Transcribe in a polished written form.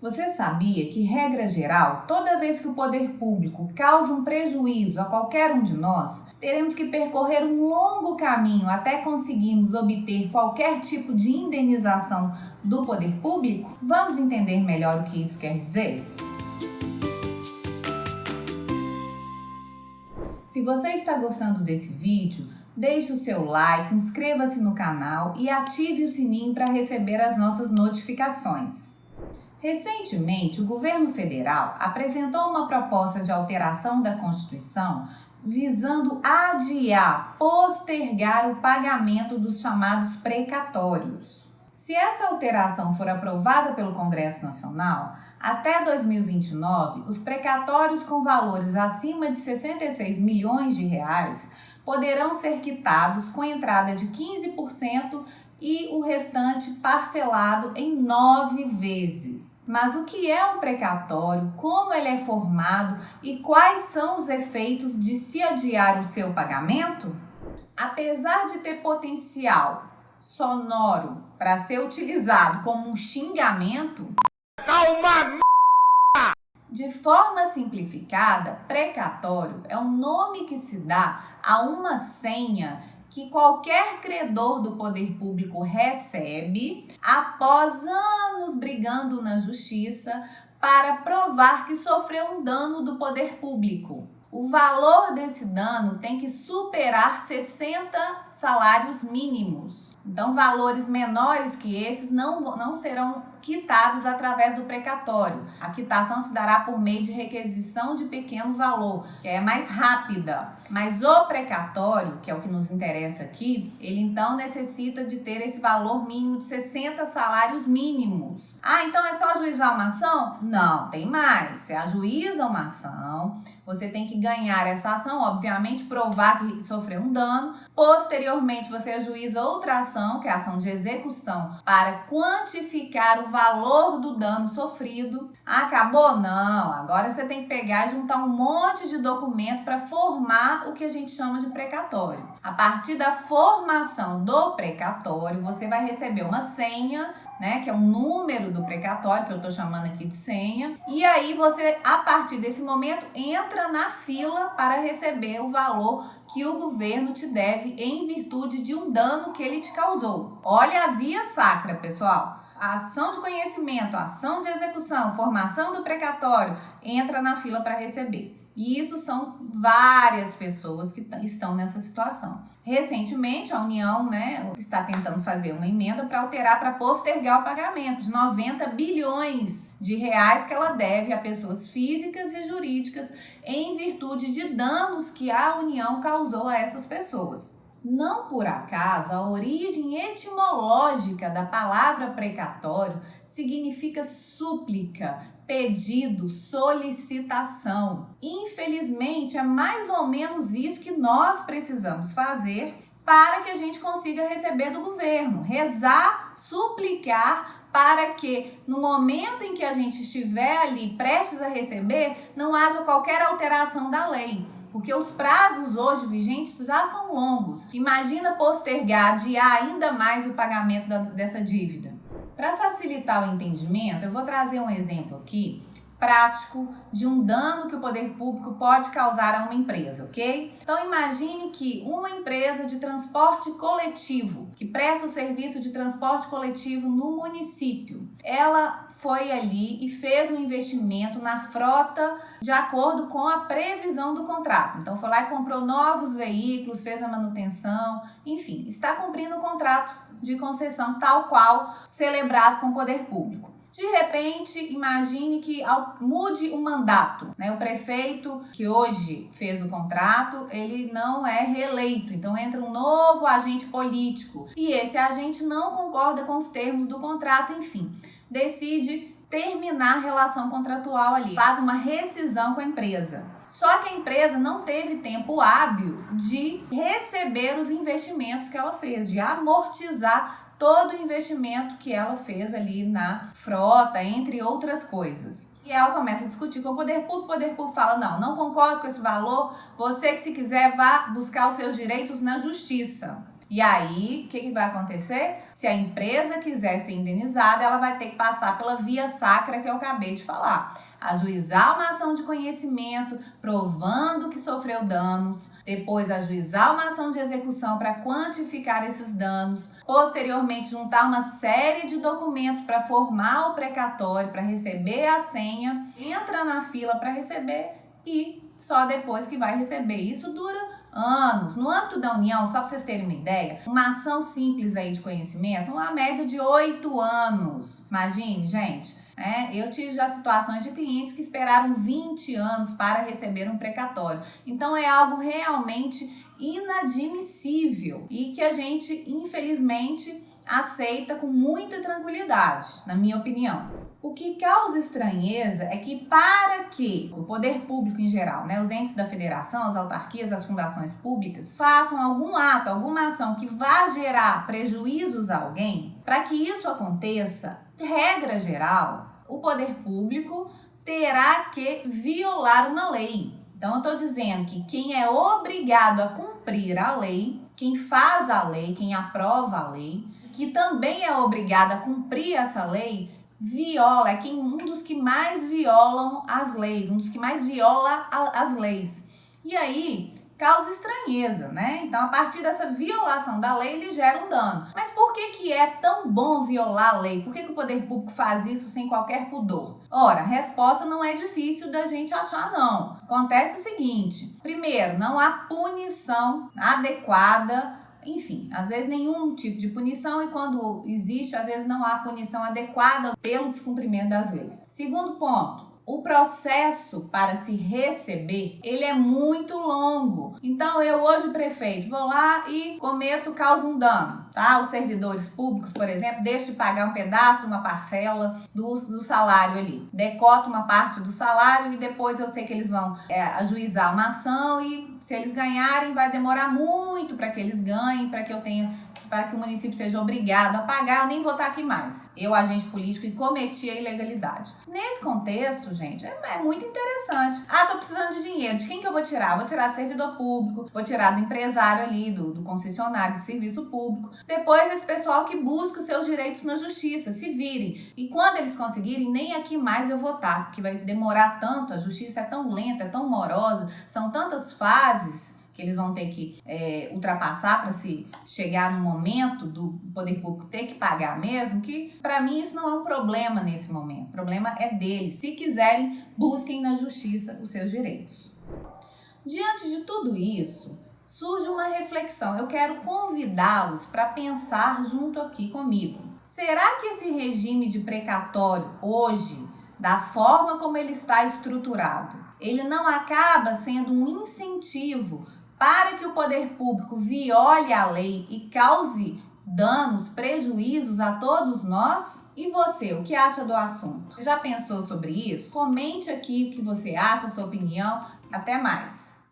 Você sabia que, regra geral, toda vez que o poder público causa um prejuízo a qualquer um de nós, teremos que percorrer um longo caminho até conseguirmos obter qualquer tipo de indenização do poder público? Vamos entender melhor o que isso quer dizer? Se você está gostando desse vídeo, deixe o seu like, inscreva-se no canal e ative o sininho para receber as nossas notificações. Recentemente, o governo federal apresentou uma proposta de alteração da Constituição visando postergar o pagamento dos chamados precatórios. Se essa alteração for aprovada pelo Congresso Nacional, até 2029, os precatórios com valores acima de 66 milhões de reais poderão ser quitados com entrada de 15% e o restante parcelado em 9 vezes. Mas o que é um precatório, como ele é formado e quais são os efeitos de se adiar o seu pagamento? Apesar de ter potencial sonoro para ser utilizado como um xingamento, de forma simplificada, precatório é o nome que se dá a uma senha que qualquer credor do poder público recebe após anos brigando na justiça para provar que sofreu um dano do poder público. O valor desse dano tem que superar 60 salários mínimos. Então, valores menores que esses não serão quitados através do precatório. A quitação se dará por meio de requisição de pequeno valor, que é mais rápida. Mas o precatório, que é o que nos interessa aqui, ele então necessita de ter esse valor mínimo de 60 salários mínimos. Ah, então é só ajuizar uma ação? Não, tem mais. Você ajuiza uma ação, você tem que ganhar essa ação, obviamente, provar que sofreu um dano. Posteriormente, você ajuiza outra ação, que é a ação de execução, para quantificar o valor do dano sofrido. Acabou? Não. Agora você tem que pegar e juntar um monte de documento para formar o que a gente chama de precatório. A partir da formação do precatório, você vai receber uma senha, que é um número do precatório, que eu estou chamando aqui de senha. E aí você, a partir desse momento, entra na fila para receber o valor que o governo te deve em virtude de um dano que ele te causou. Olha a via sacra, pessoal. A ação de conhecimento, a ação de execução, formação do precatório, entra na fila para receber. E isso são várias pessoas que estão nessa situação. Recentemente, a União está tentando fazer uma emenda para alterar, para postergar o pagamento de 90 bilhões de reais que ela deve a pessoas físicas e jurídicas em virtude de danos que a União causou a essas pessoas. Não por acaso, a origem etimológica da palavra precatório significa súplica, pedido, solicitação. Infelizmente, é mais ou menos isso que nós precisamos fazer para que a gente consiga receber do governo. Rezar, suplicar, para que no momento em que a gente estiver ali prestes a receber, não haja qualquer alteração da lei. Porque os prazos hoje vigentes já são longos. Imagina postergar, adiar ainda mais o pagamento dessa dívida. Para facilitar o entendimento, eu vou trazer um exemplo aqui prático de um dano que o poder público pode causar a uma empresa, ok? Então imagine que uma empresa de transporte coletivo, que presta o serviço de transporte coletivo no município, ela foi ali e fez um investimento na frota de acordo com a previsão do contrato. Então foi lá e comprou novos veículos, fez a manutenção, enfim, está cumprindo o contrato de concessão tal qual celebrado com o poder público. De repente, imagine que mude o mandato, O prefeito que hoje fez o contrato, ele não é reeleito, então entra um novo agente político e esse agente não concorda com os termos do contrato, enfim, decide terminar a relação contratual ali, faz uma rescisão com a empresa. Só que a empresa não teve tempo hábil de receber os investimentos que ela fez, de amortizar todo o investimento que ela fez ali na frota, entre outras coisas. E ela começa a discutir com o poder público fala, não concordo com esse valor, você que se quiser vá buscar os seus direitos na justiça. E aí, o que vai acontecer? Se a empresa quiser ser indenizada, ela vai ter que passar pela via sacra que eu acabei de falar. Ajuizar uma ação de conhecimento, provando que sofreu danos, depois ajuizar uma ação de execução para quantificar esses danos, posteriormente juntar uma série de documentos para formar o precatório, para receber a senha, entra na fila para receber e só depois que vai receber. Isso dura anos. No âmbito da União, só para vocês terem uma ideia, uma ação simples aí de conhecimento, uma média de 8 anos. Imagine, gente. Eu tive já situações de clientes que esperaram 20 anos para receber um precatório. Então é algo realmente inadmissível e que a gente, infelizmente, aceita com muita tranquilidade, na minha opinião. O que causa estranheza é que para que o poder público em geral, os entes da federação, as autarquias, as fundações públicas, façam algum ato, alguma ação que vá gerar prejuízos a alguém, para que isso aconteça, regra geral, o poder público terá que violar uma lei. Então, eu estou dizendo que quem é obrigado a cumprir a lei, quem faz a lei, quem aprova a lei, que também é obrigado a cumprir essa lei, viola, é um dos que mais violam as leis, um dos que mais viola as leis. E aí, causa estranheza, Então, a partir dessa violação da lei, ele gera um dano. Mas por que é tão bom violar a lei? Por que o poder público faz isso sem qualquer pudor? Ora, a resposta não é difícil da gente achar, não. Acontece o seguinte: primeiro, não há punição adequada. Enfim, às vezes nenhum tipo de punição e quando existe, às vezes não há punição adequada pelo descumprimento das leis. Segundo ponto, o processo para se receber, ele é muito longo. Então, eu hoje, prefeito, vou lá e causo um dano, tá? Os servidores públicos, por exemplo, deixo de pagar um pedaço, uma parcela do salário ali. Decoto uma parte do salário e depois eu sei que eles vão ajuizar uma ação e se eles ganharem, vai demorar muito para que eles ganhem, para que o município seja obrigado a pagar, eu nem vou estar aqui mais. Eu, agente político, e cometi a ilegalidade. Nesse contexto, gente, é muito interessante. Tô precisando de dinheiro. De quem que eu vou tirar? Vou tirar do servidor público, vou tirar do empresário ali, do concessionário de serviço público. Depois, esse pessoal que busca os seus direitos na justiça, se virem. E quando eles conseguirem, nem aqui mais eu vou estar, porque vai demorar tanto, a justiça é tão lenta, é tão morosa, são tantas fases que eles vão ter que ultrapassar para se chegar no momento do poder público ter que pagar mesmo, que para mim isso não é um problema nesse momento. O problema é deles. Se quiserem, busquem na justiça os seus direitos. Diante de tudo isso, surge uma reflexão. Eu quero convidá-los para pensar junto aqui comigo. Será que esse regime de precatório hoje, da forma como ele está estruturado, ele não acaba sendo um incentivo para que o poder público viole a lei e cause danos, prejuízos a todos nós? E você, o que acha do assunto? Já pensou sobre isso? Comente aqui o que você acha, a sua opinião. Até mais!